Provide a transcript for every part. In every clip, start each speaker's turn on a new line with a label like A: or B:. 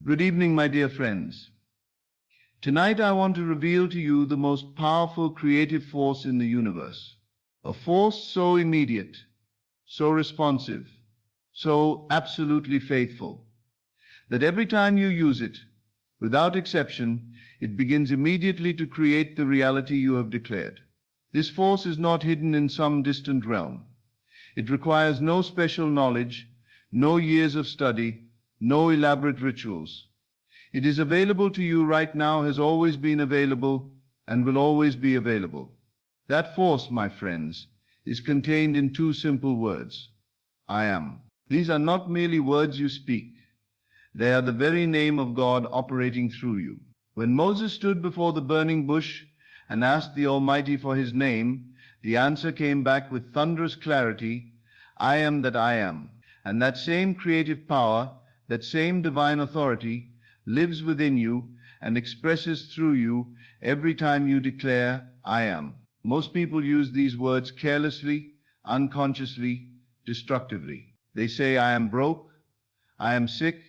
A: Good evening, my dear friends. Tonight I want to reveal to you the most powerful creative force in the universe. A force so immediate, so responsive, so absolutely faithful, that every time you use it, without exception, it begins immediately to create the reality you have declared. This force is not hidden in some distant realm. It requires no special knowledge, no years of study, no elaborate rituals. It is available to you right now, has always been available, and will always be available. That force, my friends, is contained in two simple words. I am. These are not merely words you speak. They are the very name of God operating through you. When Moses stood before the burning bush and asked the Almighty for his name, the answer came back with thunderous clarity, I am that I am. And that same creative power, that same divine authority, lives within you and expresses through you every time you declare, I am. Most people use these words carelessly, unconsciously, destructively. They say, I am broke, I am sick,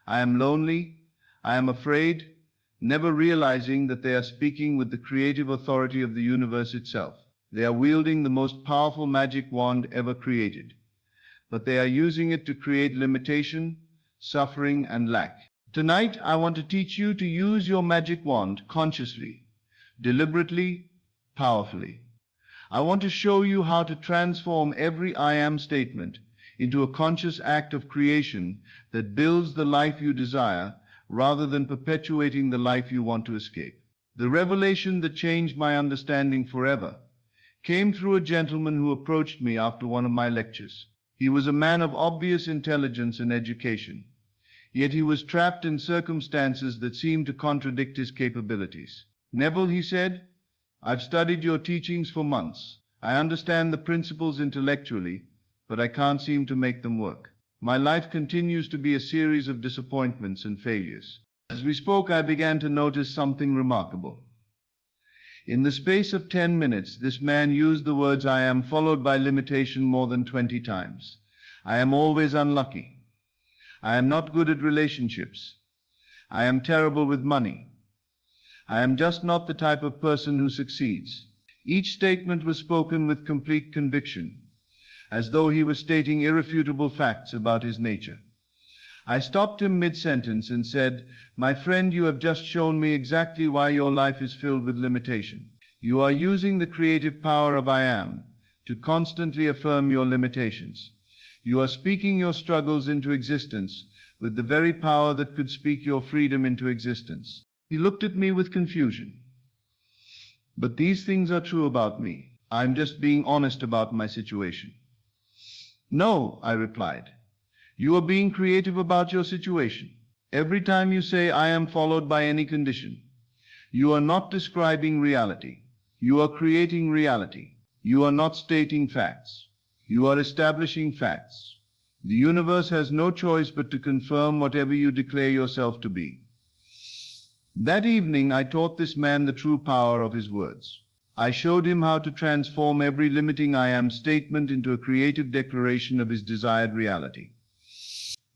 A: I am lonely, I am afraid, never realizing that they are speaking with the creative authority of the universe itself. They are wielding the most powerful magic wand ever created, but they are using it to create limitation, suffering, and lack. Tonight, I want to teach you to use your magic wand consciously, deliberately, powerfully. I want to show you how to transform every I am statement into a conscious act of creation that builds the life you desire rather than perpetuating the life you want to escape. The revelation that changed my understanding forever came through a gentleman who approached me after one of my lectures. He was a man of obvious intelligence and education, yet he was trapped in circumstances that seemed to contradict his capabilities. Neville, he said, I've studied your teachings for months. I understand the principles intellectually, but I can't seem to make them work. My life continues to be a series of disappointments and failures. As we spoke, I began to notice something remarkable. In the space of 10 minutes, this man used the words I am followed by limitation more than 20 times. I am always unlucky. I am not good at relationships. I am terrible with money. I am just not the type of person who succeeds. Each statement was spoken with complete conviction, as though he was stating irrefutable facts about his nature. I stopped him mid-sentence and said, my friend, you have just shown me exactly why your life is filled with limitation. You are using the creative power of I am to constantly affirm your limitations. You are speaking your struggles into existence with the very power that could speak your freedom into existence. He looked at me with confusion. But these things are true about me. I'm just being honest about my situation. No, I replied. You are being creative about your situation. Every time you say I am followed by any condition, you are not describing reality. You are creating reality. You are not stating facts. You are establishing facts. The universe has no choice but to confirm whatever you declare yourself to be. That evening, I taught this man the true power of his words. I showed him how to transform every limiting I am statement into a creative declaration of his desired reality.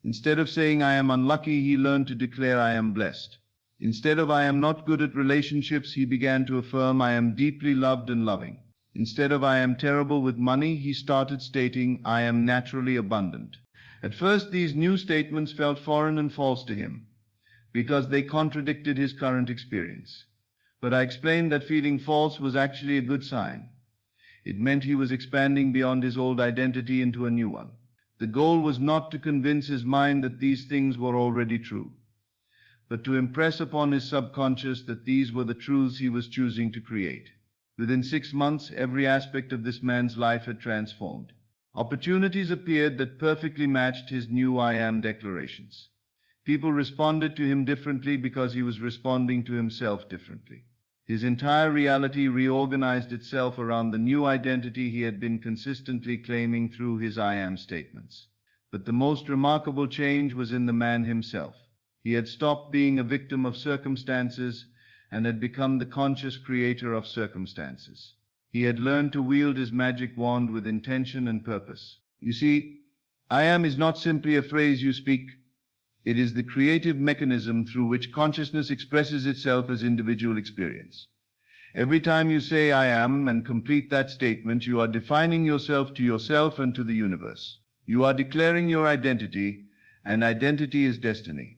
A: Instead of saying I am unlucky, he learned to declare I am blessed. Instead of I am not good at relationships, he began to affirm I am deeply loved and loving. Instead of I am terrible with money, he started stating I am naturally abundant. At first, these new statements felt foreign and false to him, because they contradicted his current experience. But I explained that feeling false was actually a good sign. It meant he was expanding beyond his old identity into a new one. The goal was not to convince his mind that these things were already true, but to impress upon his subconscious that these were the truths he was choosing to create. Within 6 months, every aspect of this man's life had transformed. Opportunities appeared that perfectly matched his new I am declarations. People responded to him differently because he was responding to himself differently. His entire reality reorganized itself around the new identity he had been consistently claiming through his I am statements. But the most remarkable change was in the man himself. He had stopped being a victim of circumstances and had become the conscious creator of circumstances. He had learned to wield his magic wand with intention and purpose. You see, I am is not simply a phrase you speak. It is the creative mechanism through which consciousness expresses itself as individual experience. Every time you say I am and complete that statement, you are defining yourself to yourself and to the universe. You are declaring your identity, and identity is destiny.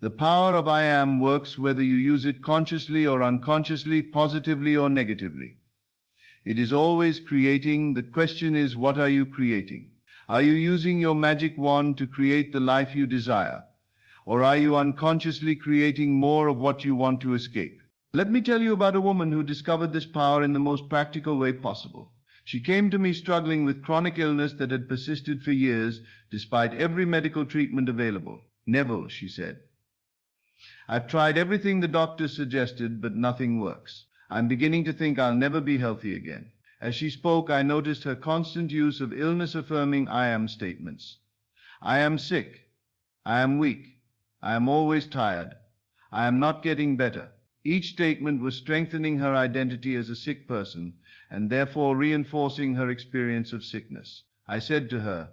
A: The power of I am works whether you use it consciously or unconsciously, positively or negatively. It is always creating. The question is, what are you creating? Are you using your magic wand to create the life you desire? Or are you unconsciously creating more of what you want to escape? Let me tell you about a woman who discovered this power in the most practical way possible. She came to me struggling with chronic illness that had persisted for years, despite every medical treatment available. "Neville," she said, "I've tried everything the doctors suggested, but nothing works. I'm beginning to think I'll never be healthy again." As she spoke, I noticed her constant use of illness-affirming I am statements. I am sick. I am weak. I am always tired. I am not getting better. Each statement was strengthening her identity as a sick person, and therefore reinforcing her experience of sickness. I said to her,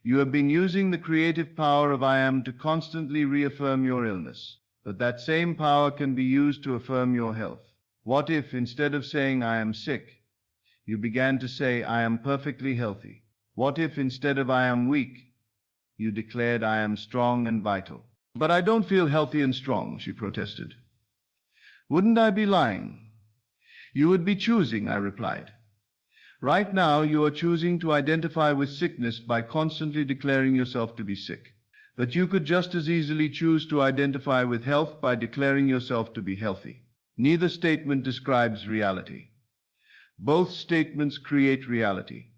A: "You have been using the creative power of I am to constantly reaffirm your illness, but that same power can be used to affirm your health. What if, instead of saying I am sick, you began to say I am perfectly healthy? What if, instead of I am weak, you declared I am strong and vital?" "But I don't feel healthy and strong," she protested. "Wouldn't I be lying?" "You would be choosing," I replied. "Right now you are choosing to identify with sickness by constantly declaring yourself to be sick. But you could just as easily choose to identify with health by declaring yourself to be healthy." Neither statement describes reality. Both statements create reality.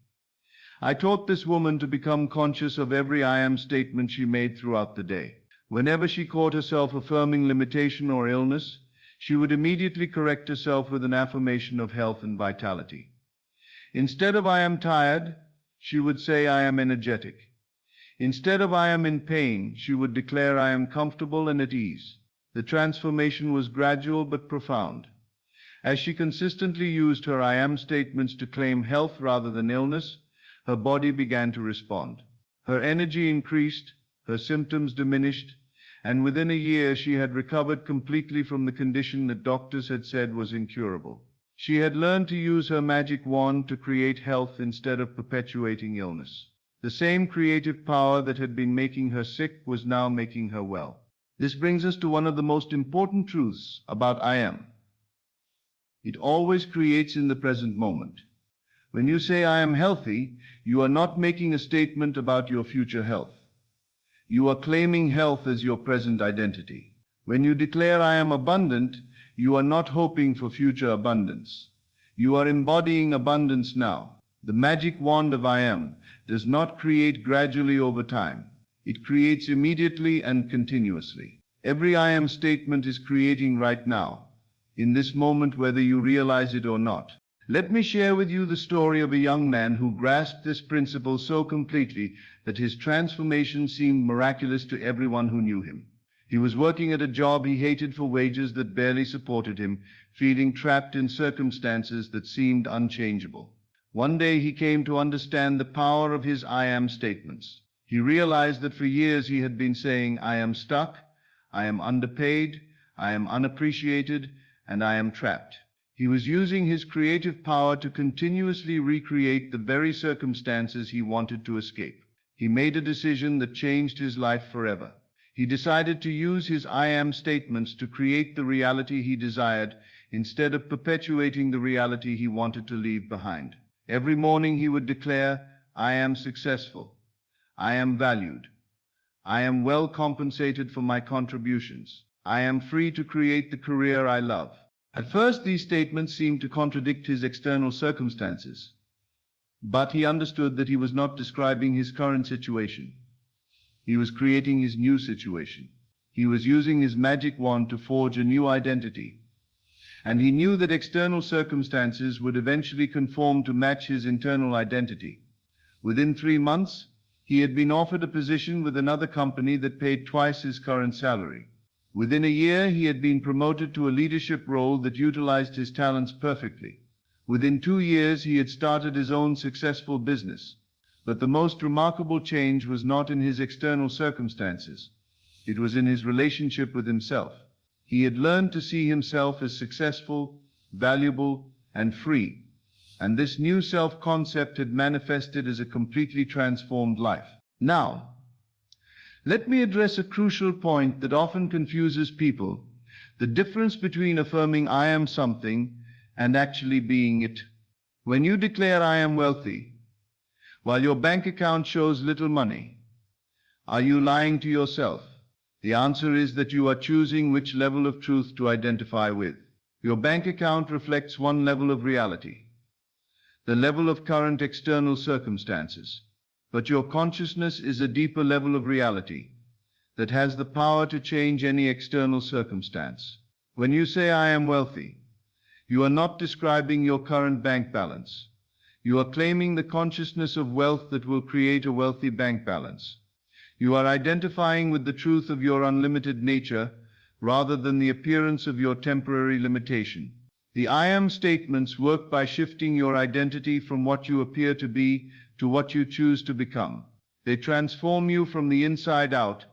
A: I taught this woman to become conscious of every I am statement she made throughout the day. Whenever she caught herself affirming limitation or illness, she would immediately correct herself with an affirmation of health and vitality. Instead of I am tired, she would say I am energetic. Instead of I am in pain, she would declare I am comfortable and at ease. The transformation was gradual but profound. As she consistently used her I am statements to claim health rather than illness, her body began to respond. Her energy increased, her symptoms diminished, and within a year she had recovered completely from the condition that doctors had said was incurable. She had learned to use her magic wand to create health instead of perpetuating illness. The same creative power that had been making her sick was now making her well. This brings us to one of the most important truths about I am. It always creates in the present moment. When you say I am healthy, you are not making a statement about your future health. You are claiming health as your present identity. When you declare I am abundant, you are not hoping for future abundance. You are embodying abundance now. The magic wand of I am does not create gradually over time. It creates immediately and continuously. Every I am statement is creating right now, in this moment, whether you realize it or not. Let me share with you the story of a young man who grasped this principle so completely that his transformation seemed miraculous to everyone who knew him. He was working at a job he hated for wages that barely supported him, feeling trapped in circumstances that seemed unchangeable. One day he came to understand the power of his I am statements. He realized that for years he had been saying, I am stuck, I am underpaid, I am unappreciated, and I am trapped. He was using his creative power to continuously recreate the very circumstances he wanted to escape. He made a decision that changed his life forever. He decided to use his I am statements to create the reality he desired instead of perpetuating the reality he wanted to leave behind. Every morning he would declare, I am successful. I am valued. I am well compensated for my contributions. I am free to create the career I love. At first, these statements seemed to contradict his external circumstances, but he understood that he was not describing his current situation. He was creating his new situation. He was using his magic wand to forge a new identity, and he knew that external circumstances would eventually conform to match his internal identity. Within 3 months, he had been offered a position with another company that paid twice his current salary. Within a year, he had been promoted to a leadership role that utilized his talents perfectly. Within 2 years, he had started his own successful business. But the most remarkable change was not in his external circumstances. It was in his relationship with himself. He had learned to see himself as successful, valuable, and free, and this new self-concept had manifested as a completely transformed life. Now, let me address a crucial point that often confuses people: the difference between affirming I am something and actually being it. When you declare I am wealthy, while your bank account shows little money, are you lying to yourself? The answer is that you are choosing which level of truth to identify with. Your bank account reflects one level of reality, the level of current external circumstances. But your consciousness is a deeper level of reality that has the power to change any external circumstance. When you say I am wealthy, you are not describing your current bank balance. You are claiming the consciousness of wealth that will create a wealthy bank balance. You are identifying with the truth of your unlimited nature rather than the appearance of your temporary limitation. The I am statements work by shifting your identity from what you appear to be to what you choose to become. They transform you from the inside out,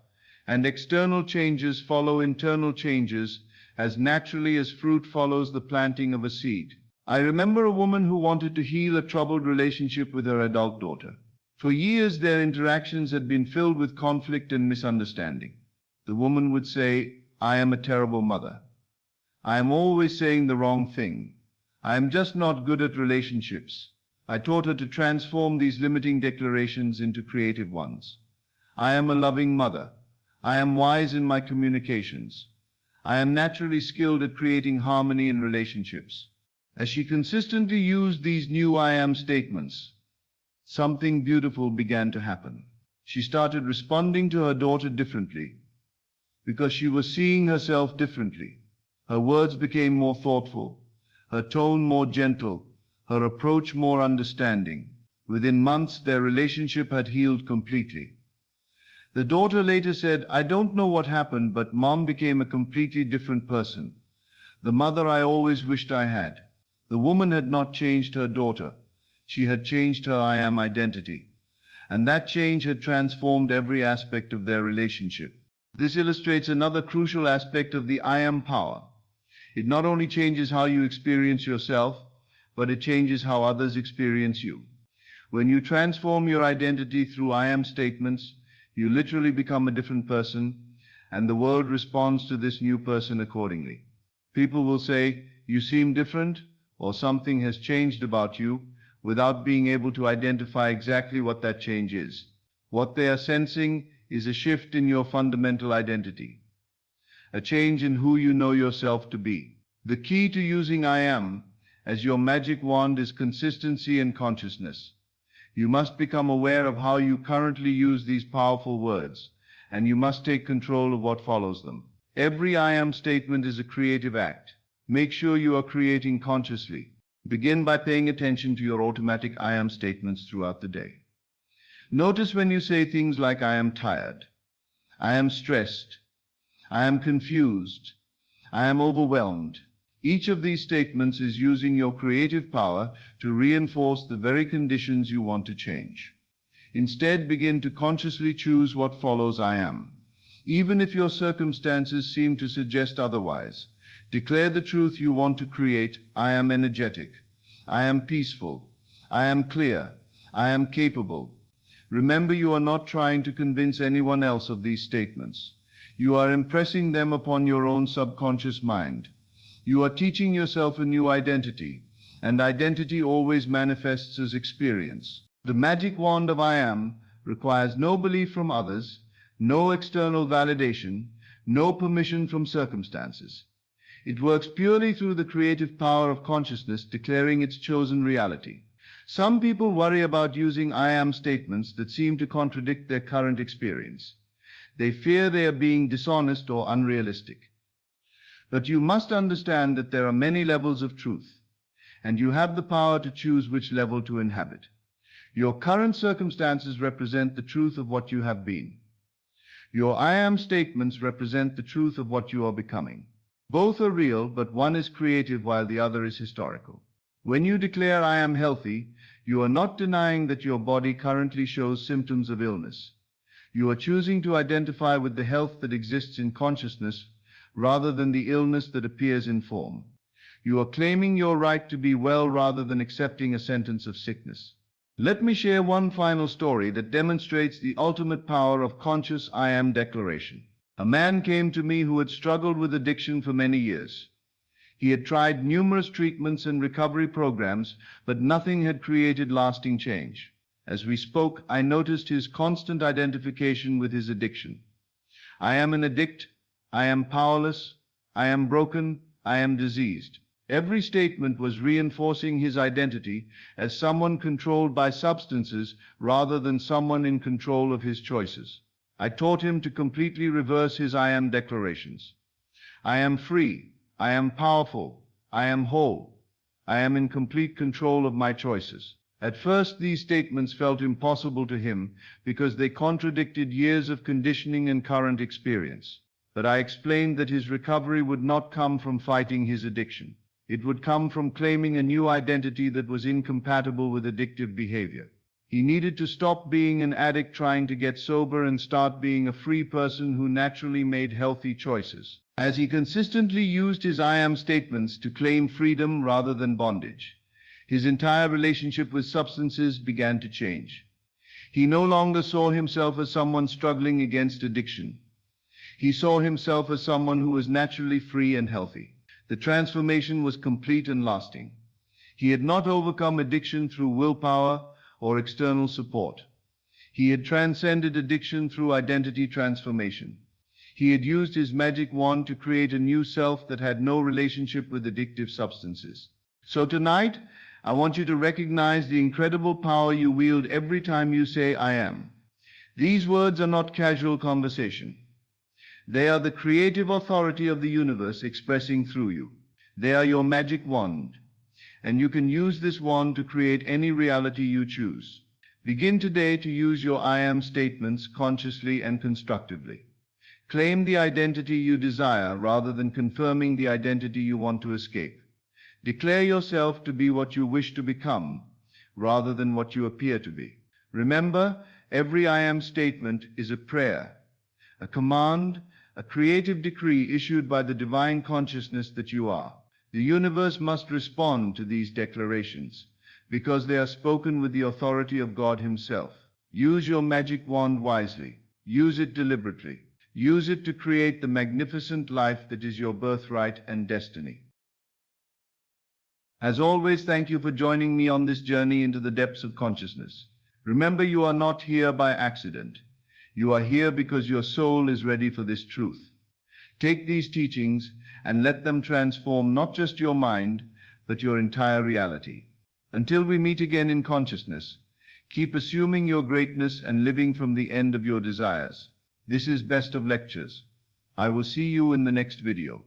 A: and external changes follow internal changes as naturally as fruit follows the planting of a seed. I remember a woman who wanted to heal a troubled relationship with her adult daughter. For years, their interactions had been filled with conflict and misunderstanding. The woman would say, I am a terrible mother. I am always saying the wrong thing. I am just not good at relationships. I taught her to transform these limiting declarations into creative ones. I am a loving mother. I am wise in my communications. I am naturally skilled at creating harmony in relationships. As she consistently used these new I am statements, something beautiful began to happen. She started responding to her daughter differently because she was seeing herself differently. Her words became more thoughtful, her tone more gentle, her approach more understanding. Within months, their relationship had healed completely. The daughter later said, I don't know what happened, but Mom became a completely different person. The mother I always wished I had. The woman had not changed her daughter. She had changed her I am identity. And that change had transformed every aspect of their relationship. This illustrates another crucial aspect of the I am power. It not only changes how you experience yourself, but it changes how others experience you. When you transform your identity through I am statements, you literally become a different person, and the world responds to this new person accordingly. People will say, you seem different, or something has changed about you, without being able to identify exactly what that change is. What they are sensing is a shift in your fundamental identity, a change in who you know yourself to be. The key to using I am as your magic wand is consistency and consciousness. You must become aware of how you currently use these powerful words, and you must take control of what follows them. Every I am statement is a creative act. Make sure you are creating consciously. Begin by paying attention to your automatic I am statements throughout the day. Notice when you say things like I am tired, I am stressed, I am confused, I am overwhelmed. Each of these statements is using your creative power to reinforce the very conditions you want to change. Instead, begin to consciously choose what follows I am. Even if your circumstances seem to suggest otherwise, declare the truth you want to create. I am energetic. I am peaceful. I am clear. I am capable. Remember, you are not trying to convince anyone else of these statements. You are impressing them upon your own subconscious mind. You are teaching yourself a new identity, and identity always manifests as experience. The magic wand of I am requires no belief from others, no external validation, no permission from circumstances. It works purely through the creative power of consciousness declaring its chosen reality. Some people worry about using I am statements that seem to contradict their current experience. They fear they are being dishonest or unrealistic. But you must understand that there are many levels of truth, and you have the power to choose which level to inhabit. Your current circumstances represent the truth of what you have been. Your I am statements represent the truth of what you are becoming. Both are real, but one is creative while the other is historical. When you declare I am healthy, you are not denying that your body currently shows symptoms of illness. You are choosing to identify with the health that exists in consciousness rather than the illness that appears in form. You are claiming your right to be well rather than accepting a sentence of sickness. Let me share one final story that demonstrates the ultimate power of conscious I am declaration. A man came to me who had struggled with addiction for many years. He had tried numerous treatments and recovery programs, but nothing had created lasting change. As we spoke, I noticed his constant identification with his addiction. I am an addict, I am powerless, I am broken, I am diseased. Every statement was reinforcing his identity as someone controlled by substances rather than someone in control of his choices. I taught him to completely reverse his I am declarations. I am free, I am powerful, I am whole, I am in complete control of my choices. At first, these statements felt impossible to him because they contradicted years of conditioning and current experience. But I explained that his recovery would not come from fighting his addiction. It would come from claiming a new identity that was incompatible with addictive behavior. He needed to stop being an addict trying to get sober and start being a free person who naturally made healthy choices. As he consistently used his I am statements to claim freedom rather than bondage, his entire relationship with substances began to change. He no longer saw himself as someone struggling against addiction. He saw himself as someone who was naturally free and healthy. The transformation was complete and lasting. He had not overcome addiction through willpower or external support. He had transcended addiction through identity transformation. He had used his magic wand to create a new self that had no relationship with addictive substances. So tonight, I want you to recognize the incredible power you wield every time you say, I am. These words are not casual conversation. They are the creative authority of the universe expressing through you. They are your magic wand, and you can use this wand to create any reality you choose. Begin today to use your I am statements consciously and constructively. Claim the identity you desire rather than confirming the identity you want to escape. Declare yourself to be what you wish to become rather than what you appear to be. Remember, every I am statement is a prayer, a command, a creative decree issued by the divine consciousness that you are. The universe must respond to these declarations because they are spoken with the authority of God Himself. Use your magic wand wisely. Use it deliberately. Use it to create the magnificent life that is your birthright and destiny. As always, thank you for joining me on this journey into the depths of consciousness. Remember, you are not here by accident. You are here because your soul is ready for this truth. Take these teachings and let them transform not just your mind, but your entire reality. Until we meet again in consciousness, keep assuming your greatness and living from the end of your desires. This is Best of Lectures. I will see you in the next video.